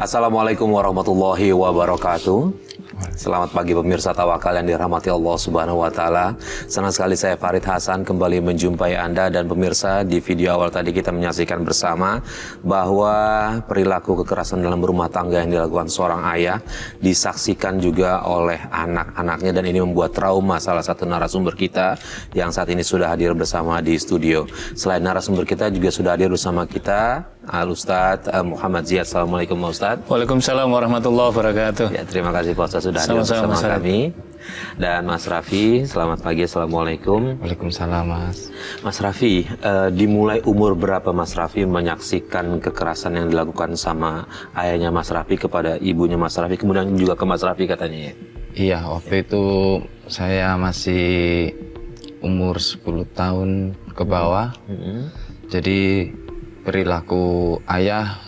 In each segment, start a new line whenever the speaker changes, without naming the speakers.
Assalamualaikum warahmatullahi wabarakatuh. Selamat pagi pemirsa Tawakal yang dirahmati Allah Subhanahu wa Ta'ala. Senang sekali saya Farid Hasan kembali menjumpai Anda dan pemirsa. Di video awal tadi kita menyaksikan bersama bahwa perilaku kekerasan dalam rumah tangga yang dilakukan seorang ayah disaksikan juga oleh anak-anaknya, dan ini membuat trauma salah satu narasumber kita yang saat ini sudah hadir bersama di studio. Selain narasumber kita juga sudah hadir bersama kita Al-Ustadz Muhammad Ziyad. Assalamualaikum Ustadz.
Waalaikumsalam warahmatullahi wabarakatuh.
Ya, terima kasih Pak Ustadz sudah hadir bersama kami. Dan Mas Raffi, selamat pagi. Assalamualaikum.
Waalaikumsalam Mas.
Mas Raffi, dimulai umur berapa Mas Raffi menyaksikan kekerasan yang dilakukan sama ayahnya Mas Raffi kepada ibunya Mas Raffi, kemudian juga ke Mas Raffi katanya ya?
Iya, waktu itu saya masih umur 10 tahun ke bawah. Jadi perilaku ayah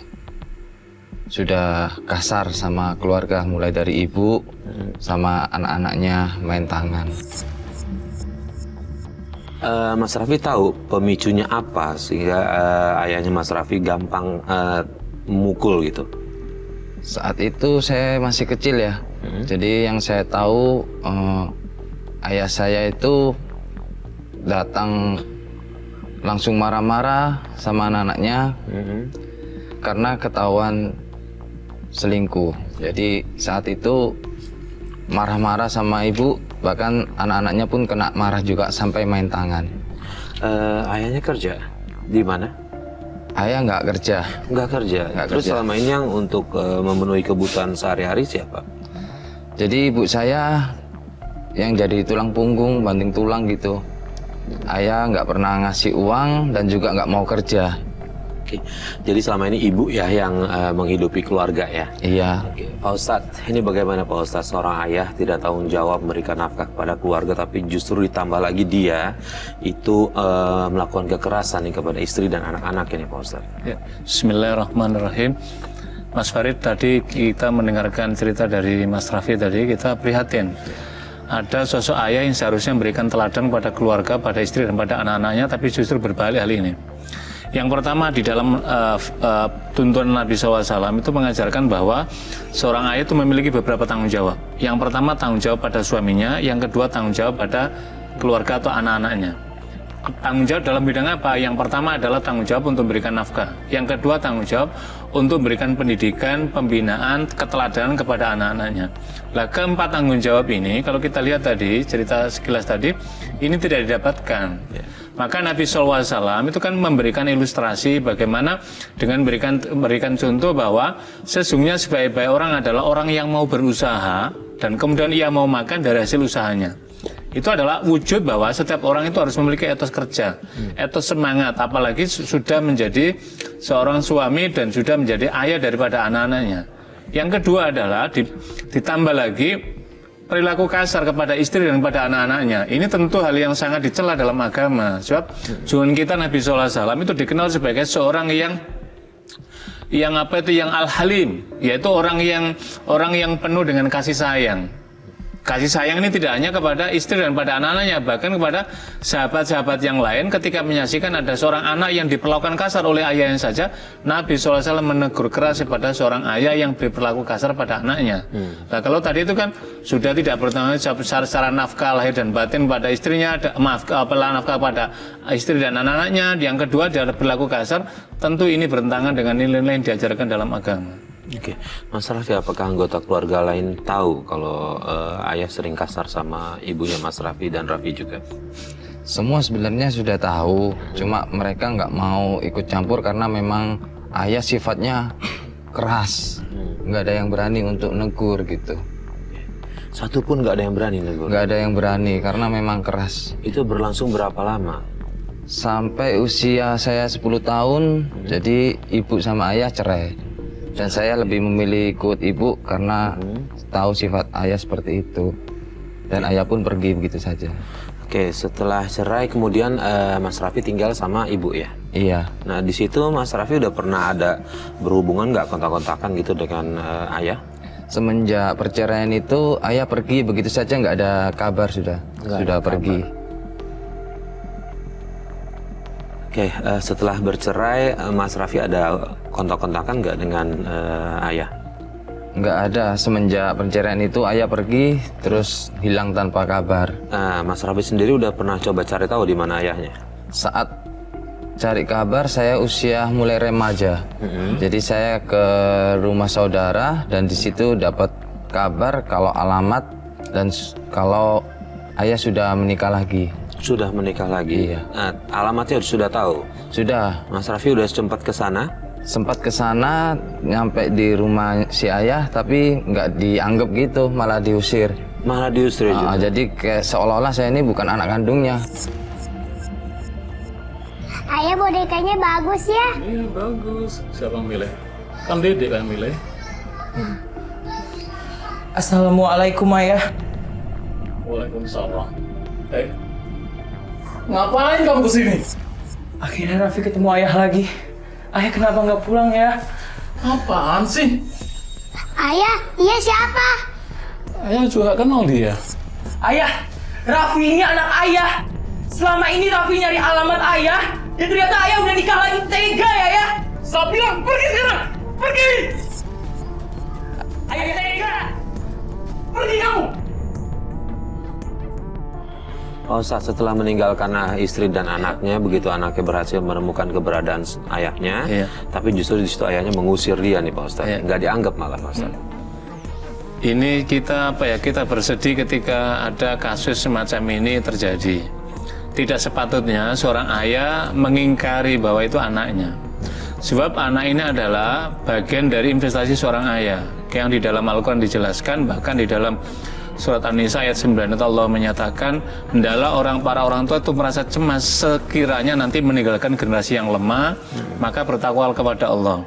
sudah kasar sama keluarga, mulai dari ibu sama anak-anaknya main tangan.
Mas Raffi tahu pemicunya apa sehingga ayahnya Mas Raffi gampang mukul gitu?
Saat itu saya masih kecil ya. Jadi yang saya tahu ayah saya itu datang langsung marah-marah sama anak-anaknya karena ketahuan selingkuh. Jadi saat itu marah-marah sama ibu, bahkan anak-anaknya pun kena marah juga sampai main tangan.
Ayahnya kerja di mana?
Ayah nggak kerja.
Nggak kerja. Terus selama ini yang untuk memenuhi kebutuhan sehari-hari siapa?
Jadi ibu saya yang jadi tulang punggung, banting tulang gitu. Ayah nggak pernah ngasih uang dan juga nggak mau kerja.
Oke. Jadi selama ini ibu ya yang menghidupi keluarga ya?
Iya.
Oke. Pak Ustadz, ini bagaimana Pak Ustadz, seorang ayah tidak tanggung jawab memberikan nafkah kepada keluarga, tapi justru ditambah lagi dia itu melakukan kekerasan nih kepada istri dan anak-anak ini Pak Ustadz?
Ya. Bismillahirrahmanirrahim. Mas Farid, tadi kita mendengarkan cerita dari Mas Raffi tadi, kita prihatin. Ada sosok ayah yang seharusnya memberikan teladan pada keluarga, pada istri dan pada anak-anaknya, tapi justru berbalik hal ini. Yang pertama, di dalam tuntunan Nabi SAW itu mengajarkan bahwa seorang ayah itu memiliki beberapa tanggung jawab. Yang pertama tanggung jawab pada suaminya, yang kedua tanggung jawab pada keluarga atau anak-anaknya. Tanggung jawab dalam bidang apa? Yang pertama adalah tanggung jawab untuk memberikan nafkah. Yang kedua tanggung jawab untuk memberikan pendidikan, pembinaan, keteladanan kepada anak-anaknya. Nah, keempat tanggung jawab ini, kalau kita lihat tadi, cerita sekilas tadi, ini tidak didapatkan. Maka Nabi SAW itu kan memberikan ilustrasi bagaimana dengan memberikan contoh bahwa sesungguhnya sebaik-baik orang adalah orang yang mau berusaha dan kemudian ia mau makan dari hasil usahanya. Itu adalah wujud bahwa setiap orang itu harus memiliki etos kerja, etos semangat, apalagi sudah menjadi seorang suami dan sudah menjadi ayah daripada anak-anaknya. Yang kedua adalah ditambah lagi perilaku kasar kepada istri dan kepada anak-anaknya. Ini tentu hal yang sangat dicela dalam agama. Sebab junjungan kita Nabi SAW itu dikenal sebagai seorang yang al-halim, yaitu orang yang penuh dengan kasih sayang. Kasih sayang ini tidak hanya kepada istri dan pada anak-anaknya, bahkan kepada sahabat-sahabat yang lain. Ketika menyaksikan ada seorang anak yang diperlakukan kasar oleh ayahnya saja, Nabi SAW menegur keras kepada seorang ayah yang berperilaku kasar pada anaknya. Nah, kalau tadi itu kan sudah tidak bertanggung jawab secara nafkah lahir dan batin pada istrinya, nafkah pada istri dan anak-anaknya. Yang kedua adalah berlaku kasar, tentu ini bertentangan dengan nilai-nilai yang diajarkan dalam agama.
Oke, Mas Raffi, apakah anggota keluarga lain tahu kalau ayah sering kasar sama ibunya Mas Raffi dan Raffi juga?
Semua sebenarnya sudah tahu, cuma mereka nggak mau ikut campur karena memang ayah sifatnya keras, nggak ada yang berani untuk negur gitu.
Satu pun nggak ada yang berani negur?
Nggak ada yang berani karena memang keras.
Itu berlangsung berapa lama?
Sampai usia saya 10 tahun, jadi ibu sama ayah cerai. Dan saya lebih memilih ikut ibu karena tahu sifat ayah seperti itu. Dan ayah pun pergi begitu saja.
Oke, setelah cerai kemudian Mas Raffi tinggal sama ibu ya?
Iya.
Nah, di situ Mas Raffi udah pernah ada berhubungan nggak, kontak-kontakan gitu dengan ayah?
Semenjak perceraian itu ayah pergi begitu saja, nggak ada kabar sudah pergi.
Oke, setelah bercerai Mas Raffi ada kontak-kontakan nggak dengan ayah?
Nggak ada. Semenjak perceraian itu ayah pergi terus hilang tanpa kabar.
Nah, Mas Raffi sendiri udah pernah coba cari tahu di mana ayahnya?
Saat cari kabar saya usia mulai remaja. Jadi saya ke rumah saudara dan di situ dapat kabar kalau alamat dan kalau ayah sudah menikah lagi.
Sudah menikah lagi?
Iya.
Nah, alamatnya sudah tahu?
Sudah.
Mas Raffi udah sempat ke sana?
Sempat ke sana, nyampe di rumah si ayah tapi nggak dianggap gitu, malah diusir.
Malah diusir juga?
Jadi kayak seolah-olah saya ini bukan anak kandungnya.
Ayah bonekanya bagus ya.
Iya bagus. Siapa yang milih? Kan Dedek kan milih.
Assalamualaikum ayah.
Waalaikumsalam. Ngapain kamu kesini?
Akhirnya Raffi ketemu ayah lagi. Ayah kenapa nggak pulang ya?
Apaan sih?
Ayah, dia siapa?
Ayah juga kenal dia.
Ayah, Raffi ini anak ayah. Selama ini Raffi nyari alamat ayah, dan ternyata ayah udah nikah lagi. Tega ya ayah? Saya bilang pergi sekarang, pergi. Ayah tega. Pergi kamu.
Oh, saat setelah meninggalkan istri dan anaknya, begitu anaknya berhasil menemukan keberadaan ayahnya,
Iya.
tapi justru di situ ayahnya mengusir dia nih Pak Ustadz.
Iya.
Nggak dianggap malah Pak Ustadz.
Ini kita kita bersedih ketika ada kasus semacam ini terjadi. Tidak sepatutnya seorang ayah mengingkari bahwa itu anaknya. Sebab anak ini adalah bagian dari investasi seorang ayah. Yang di dalam Al-Quran dijelaskan, bahkan di dalam Surat An-Nisa ayat 9 itu Allah menyatakan, hendaklah para orang tua itu merasa cemas sekiranya nanti meninggalkan generasi yang lemah, maka bertakwa kepada Allah.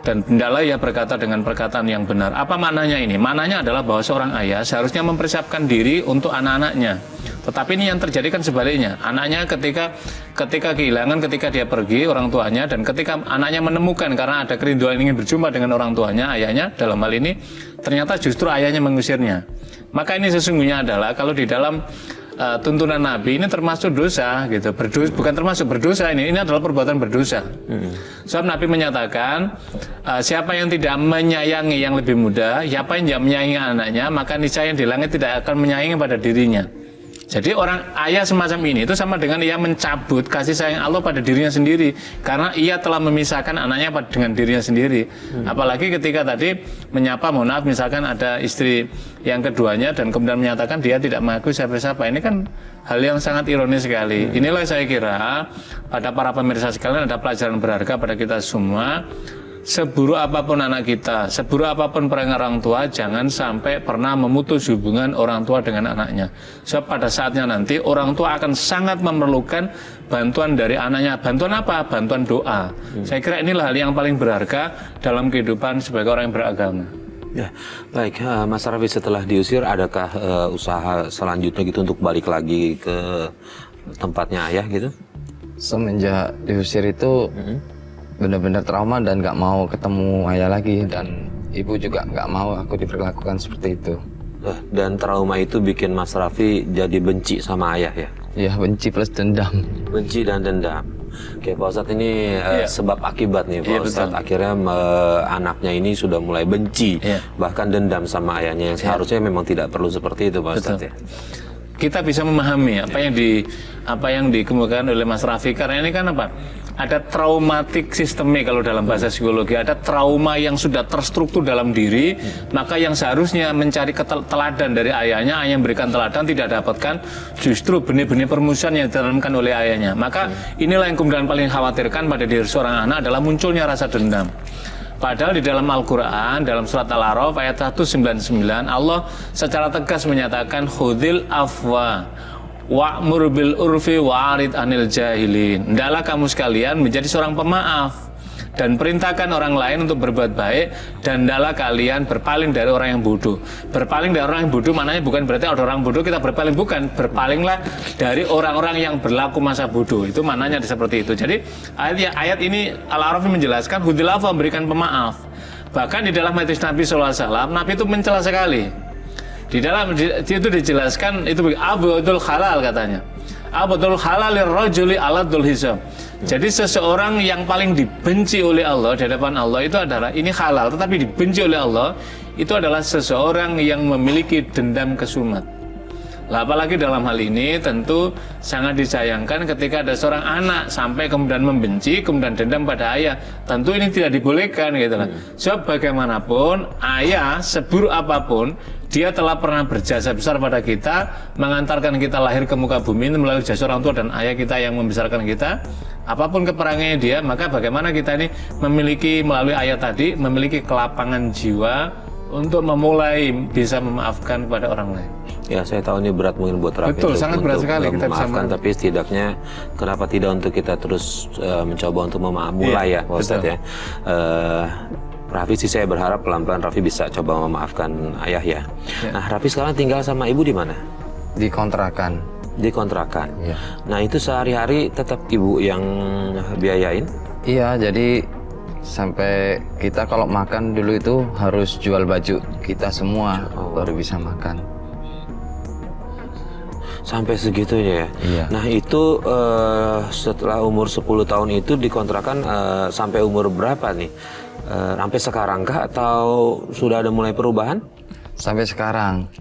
Dan hendaklah ia berkata dengan perkataan yang benar. Apa maknanya ini? Maknanya adalah bahwa seorang ayah seharusnya mempersiapkan diri untuk anak-anaknya. Tetapi ini yang terjadi kan sebaliknya. Anaknya ketika kehilangan, ketika dia pergi orang tuanya, dan ketika anaknya menemukan karena ada kerinduan ingin berjumpa dengan orang tuanya, ayahnya dalam hal ini, ternyata justru ayahnya mengusirnya. Maka ini sesungguhnya adalah kalau di dalam tuntunan Nabi ini termasuk dosa gitu, bukan termasuk berdosa, ini adalah perbuatan berdosa. Sebab Nabi menyatakan siapa yang tidak menyayangi yang lebih muda, siapa yang tidak menyayangi anaknya, maka niscaya di langit tidak akan menyayangi pada dirinya. Jadi orang ayah semacam ini itu sama dengan ia mencabut kasih sayang Allah pada dirinya sendiri, karena ia telah memisahkan anaknya dengan dirinya sendiri. Apalagi ketika tadi menyapa, mohon maaf, misalkan ada istri yang keduanya dan kemudian menyatakan dia tidak mengakui siapa-siapa. Ini kan hal yang sangat ironis sekali. Inilah saya kira pada para pemirsa sekalian ada pelajaran berharga pada kita semua. Seburuk apapun anak kita, seburuk apapun perangai orang tua, jangan sampai pernah memutus hubungan orang tua dengan anaknya. Sebab pada saatnya nanti orang tua akan sangat memerlukan bantuan dari anaknya. Bantuan apa? Bantuan doa. Saya kira inilah hal yang paling berharga dalam kehidupan sebagai orang yang beragama.
Ya, baik, Mas Raffi, setelah diusir, adakah usaha selanjutnya gitu untuk balik lagi ke tempatnya ayah gitu?
Semenjak diusir itu benar-benar trauma dan nggak mau ketemu ayah lagi, dan ibu juga nggak mau aku diperlakukan seperti itu.
Dan trauma itu bikin Mas Raffi jadi benci sama ayah ya?
Iya, benci plus dendam.
Benci dan dendam. Oke Pak Ustadz, ini sebab akibat nih Pak Ustadz. Akhirnya anaknya ini sudah mulai benci, bahkan dendam sama ayahnya, yang seharusnya memang tidak perlu seperti itu Pak Ustadz ya.
Kita bisa memahami apa yang dikemukakan oleh Mas Raffi, karena ini kan apa? Ada traumatik sistemik kalau dalam bahasa psikologi, ada trauma yang sudah terstruktur dalam diri, maka yang seharusnya mencari teladan dari ayahnya, ayah yang berikan teladan tidak dapatkan, justru benih-benih permusuhan yang ditanamkan oleh ayahnya. Maka inilah yang kemudian paling khawatirkan pada diri seorang anak adalah munculnya rasa dendam. Padahal di dalam Al-Quran, dalam surat Al-A'raf ayat 199, Allah secara tegas menyatakan khudhil afwa wa'mur bil urfi wa'arid anil jahilin. Hendaklah kamu sekalian menjadi seorang pemaaf dan perintahkan orang lain untuk berbuat baik, dan hendaklah kalian berpaling dari orang yang bodoh. Berpaling dari orang yang bodoh maknanya bukan berarti ada orang bodoh kita berpaling, bukan. Berpalinglah dari orang-orang yang berlaku masa bodoh. Itu maknanya seperti itu. Jadi ayat ini Al-A'raf menjelaskan hudil afwa, memberikan pemaaf. Bahkan di dalam hadis Nabi SAW, Nabi itu mencela sekali. Di dalam itu dijelaskan itu abdul halal katanya. Abdul halal lirrajuli aladul hisab. Jadi seseorang yang paling dibenci oleh Allah di hadapan Allah itu adalah ini halal, tetapi dibenci oleh Allah itu adalah seseorang yang memiliki dendam kesumat. Lah, apalagi dalam hal ini tentu sangat disayangkan ketika ada seorang anak sampai kemudian membenci, kemudian dendam pada ayah. Tentu ini tidak dibolehkan gitu lah. Sebab bagaimanapun ayah seburuk apapun dia telah pernah berjasa besar pada kita, mengantarkan kita lahir ke muka bumi ini melalui jasa orang tua dan ayah kita yang membesarkan kita. Apapun keperangannya dia, maka bagaimana kita ini memiliki melalui ayah tadi memiliki kelapangan jiwa untuk memulai bisa memaafkan kepada orang lain.
Ya, saya tahu ini berat mungkin buat Raffi.
Betul, sangat berat sekali kita bisa
memaafkan, tapi setidaknya kenapa tidak untuk kita terus mencoba untuk mulai ya, Pak Ustadz ya. Raffi sih saya berharap pelan-pelan Raffi bisa coba memaafkan ayah ya. Nah, Raffi sekarang tinggal sama ibu di mana?
Di kontrakan.
Di kontrakan.
Iya.
Nah, itu sehari-hari tetap ibu yang biayain?
Iya, jadi sampai kita kalau makan dulu itu harus jual baju kita semua baru bisa makan.
Sampai segitunya ya?
Iya.
Nah, itu setelah umur 10 tahun itu dikontrakan sampai umur berapa nih? Sampai sekarang kah atau sudah ada mulai perubahan?
Sampai sekarang.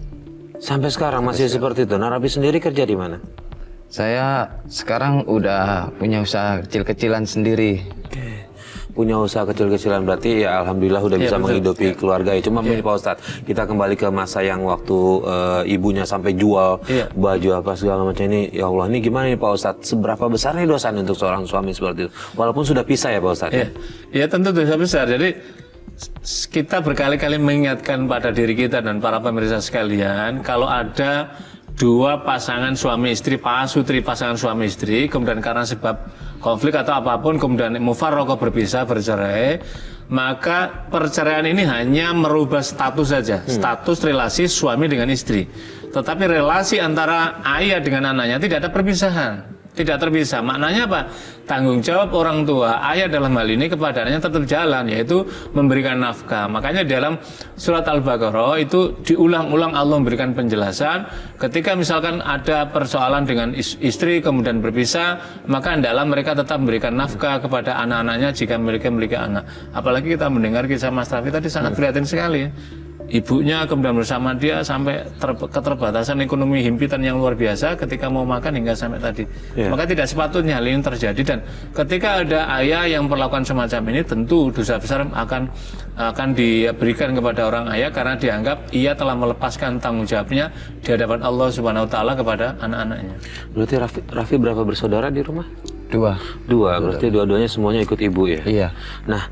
Sampai sekarang masih seperti itu. Nah, Raffi sendiri kerja di mana?
Saya sekarang udah punya usaha kecil-kecilan sendiri.
Punya usaha kecil-kecilan berarti ya alhamdulillah udah bisa menghidupi keluarga ya. Cuma Pak Ustadz, kita kembali ke masa yang waktu ibunya sampai jual baju apa segala macam ini. Ya Allah, ini gimana nih Pak Ustadz? Seberapa besar nih dosanya untuk seorang suami seperti itu? Walaupun sudah pisah ya Pak Ustadz.
Ya tentu dosa besar. Jadi kita berkali-kali mengingatkan pada diri kita dan para pemirsa sekalian, kalau ada dua pasangan suami istri, pasutri pasangan suami istri, kemudian karena sebab konflik atau apapun, kemudian mufarraqah berpisah, bercerai, maka perceraian ini hanya merubah status saja, status relasi suami dengan istri. Tetapi relasi antara ayah dengan anaknya tidak ada perpisahan. Tidak terpisah. Maknanya apa? Tanggung jawab orang tua, ayah dalam hal ini kepada anaknya tetap jalan, yaitu memberikan nafkah. Makanya dalam surat Al-Baqarah itu diulang-ulang Allah memberikan penjelasan. Ketika misalkan ada persoalan dengan istri kemudian berpisah, maka hendaklah mereka tetap memberikan nafkah kepada anak-anaknya jika mereka memiliki anak. Apalagi kita mendengar kisah Mas Raffi tadi sangat prihatin sekali. Ibunya kemudian bersama dia sampai keterbatasan ekonomi himpitan yang luar biasa ketika mau makan hingga sampai tadi. Maka tidak sepatutnya hal ini terjadi, dan ketika ada ayah yang perlakukan semacam ini tentu dosa besar akan diberikan kepada orang ayah karena dianggap ia telah melepaskan tanggung jawabnya di hadapan Allah Subhanahu wa taala kepada anak-anaknya.
Berarti Raffi berapa bersaudara di rumah?
Dua.
Berarti dua-duanya semuanya ikut ibu ya?
Iya.
Nah,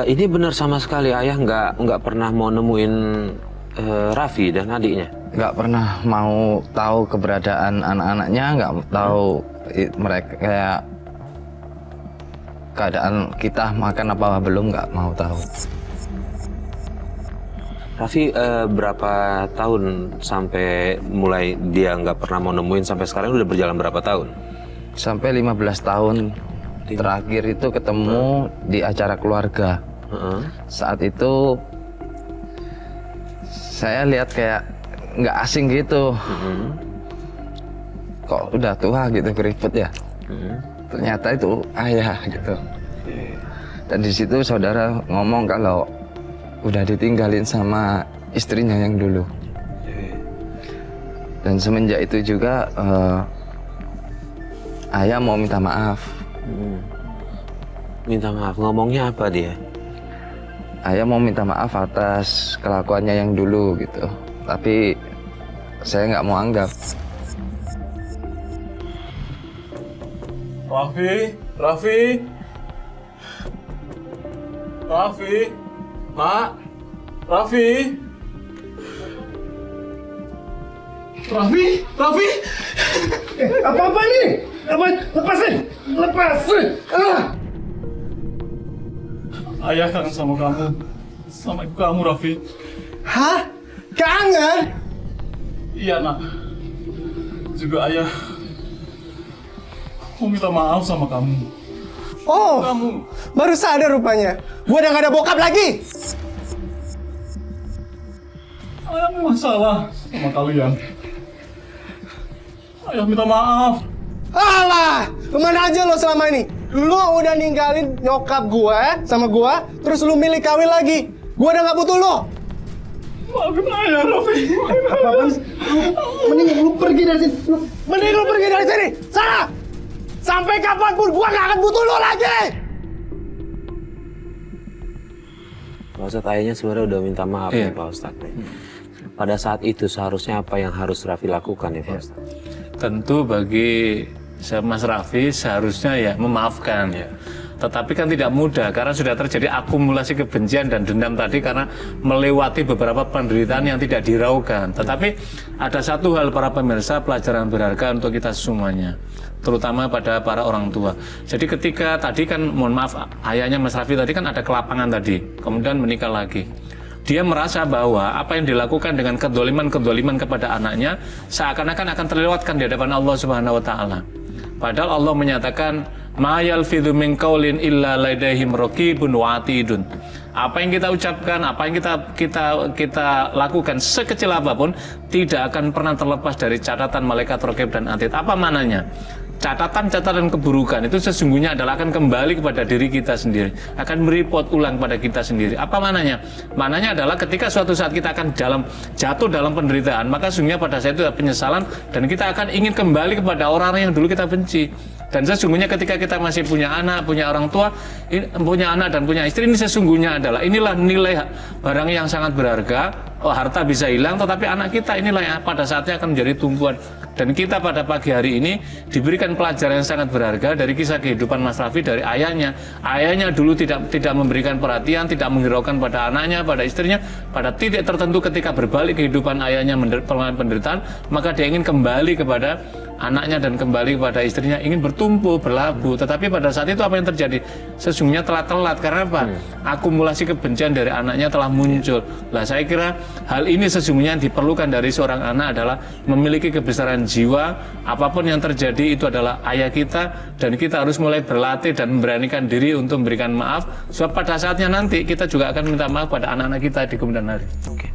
ini benar sama sekali ayah nggak pernah mau nemuin Raffi dan adiknya?
Nggak pernah mau tahu keberadaan anak-anaknya, nggak tahu mereka kayak keadaan kita makan apa belum, nggak mau tahu.
Raffi berapa tahun sampai mulai dia nggak pernah mau nemuin sampai sekarang udah berjalan berapa tahun?
Sampai 15 tahun terakhir itu ketemu di acara keluarga. Saat itu saya lihat kayak nggak asing gitu. Kok udah tua gitu, keriput ya. Ternyata itu ayah gitu. Dan di situ saudara ngomong kalau udah ditinggalin sama istrinya yang dulu. Dan semenjak itu juga ayah mau minta maaf.
Minta maaf, ngomongnya apa dia?
Ayah mau minta maaf atas kelakuannya yang dulu gitu. Tapi saya nggak mau anggap.
Raffi, Mak, Raffi.
Apa ini? Lepasin!
Ayah kangen sama kamu, sama ibu kamu, Raffi.
Hah? Kangen?
Iya, Nak. Juga ayah mau minta maaf sama kamu.
Oh, baru sadar rupanya. Gua udah gak ada bokap lagi.
Ayah memang salah sama kalian. Ayah minta maaf.
Alah, kemana aja lo selama ini? Lo udah ninggalin nyokap gue sama gue, terus lo milih kawin lagi. Gue udah gak butuh lo.
Maafin ayah, Raffi.
Apa-apaan sih? Mending lu pergi dari sini. Mending lu pergi dari sini. Sana! Sampai kapanpun gua gak akan butuh lu lagi!
Pak Ustadz, ayahnya sebenarnya udah minta maaf
Iya.
nih Pak Ustadz. Pada saat itu seharusnya apa yang harus Raffi lakukan ya Pak Ustadz?
Tentu bagi Mas Raffi seharusnya ya memaafkan. Tetapi kan tidak mudah karena sudah terjadi akumulasi kebencian dan dendam tadi karena melewati beberapa penderitaan yang tidak diraukan. Tetapi ada satu hal para pemirsa, pelajaran berharga untuk kita semuanya, terutama pada para orang tua. Jadi ketika tadi kan, mohon maaf, ayahnya Mas Raffi tadi kan ada kelapangan tadi, kemudian menikah lagi. Dia merasa bahwa apa yang dilakukan dengan kedoliman kepada anaknya seakan-akan akan terlewatkan di hadapan Allah Subhanahu wa Ta'ala. Padahal Allah menyatakan ma yalfidhu min qaulin illa ladaihim raqibun wa atidun. Apa yang kita ucapkan, apa yang kita lakukan sekecil apapun tidak akan pernah terlepas dari catatan malaikat raqib dan atid. Apa mananya? Catatan-catatan keburukan itu sesungguhnya adalah akan kembali kepada diri kita sendiri, akan mereport ulang pada kita sendiri. Apa mananya? Mananya adalah ketika suatu saat kita akan jatuh dalam penderitaan, maka sesungguhnya pada saat itu ada penyesalan dan kita akan ingin kembali kepada orang-orang yang dulu kita benci. Dan sesungguhnya ketika kita masih punya anak, punya orang tua, punya anak dan punya istri, ini sesungguhnya adalah inilah nilai barang yang sangat berharga. Harta bisa hilang, tetapi anak kita inilah yang pada saatnya akan menjadi tumpuan. Dan kita pada pagi hari ini diberikan pelajaran yang sangat berharga dari kisah kehidupan Mas Raffi dari ayahnya. Ayahnya dulu tidak memberikan perhatian, tidak menghiraukan pada anaknya, pada istrinya. Pada titik tertentu ketika berbalik kehidupan ayahnya penderitaan, maka dia ingin kembali kepada anaknya dan kembali kepada istrinya, ingin bertumpu, berlabuh. Tetapi pada saat itu apa yang terjadi? Sesungguhnya telat. Karena apa? Akumulasi kebencian dari anaknya telah muncul. Lah saya kira hal ini sesungguhnya yang diperlukan dari seorang anak adalah memiliki kebesaran jiwa. Apapun yang terjadi itu adalah ayah kita, dan kita harus mulai berlatih dan memberanikan diri untuk memberikan maaf. Sebab pada saatnya nanti kita juga akan minta maaf pada anak-anak kita di kemudian hari.
Oke.